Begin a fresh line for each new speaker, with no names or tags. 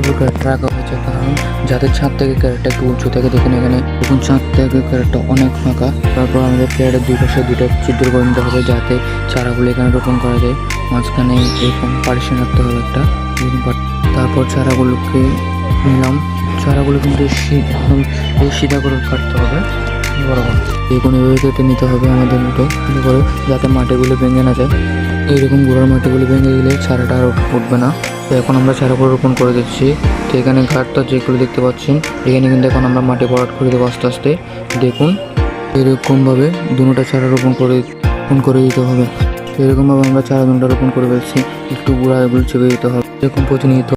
উপর ক্যারেটটা রাখা হয়েছে, কারণ যাতে ছাদ থেকে ক্যারেটটা একটু উঁচু থাকে। দেখুন এখানে দেখুন ছাদ থেকে ক্যারেটটা অনেক ফাঁকা। তারপর আমাদের ক্যারেটের দুই পাশে দুটো ছিদ্র করে নিতে হবে, যাতে চারাগুলো এখানে রোপণ করা যায়। মাঝখানে এরকম পার্টিশন রাখতে হবে একটা। তারপর চারাগুলোকে নিলাম। চারাগুলো কিন্তু একদম সিধা করে কাটতে হবে, বরাবর এরকম এভাবে কেটে নিতে হবে আমাদের মতো করে, যাতে মাটিগুলো ভেঙে না যায়। এইরকম গোড়ার মাটিগুলো ভেঙে গেলে চারাটা আর উঠবে না। তো এখন আমরা চারাগুলো রোপণ করে দিচ্ছি। তো এখানে ঘাটটা যেগুলো দেখতে পাচ্ছেন, এখানে কিন্তু এখন আমরা মাটি ভরাট করে দেবো আস্তে আস্তে। দেখুন এরকমভাবে দুটো চারা রোপণ করে দিতে হবে। এরকমভাবে আমরা চারা দুটো রোপণ করে ফেলছি। একটু গোড়া এগুলো চেপে দিতে হবে, এরকম প্রতিনিয়ত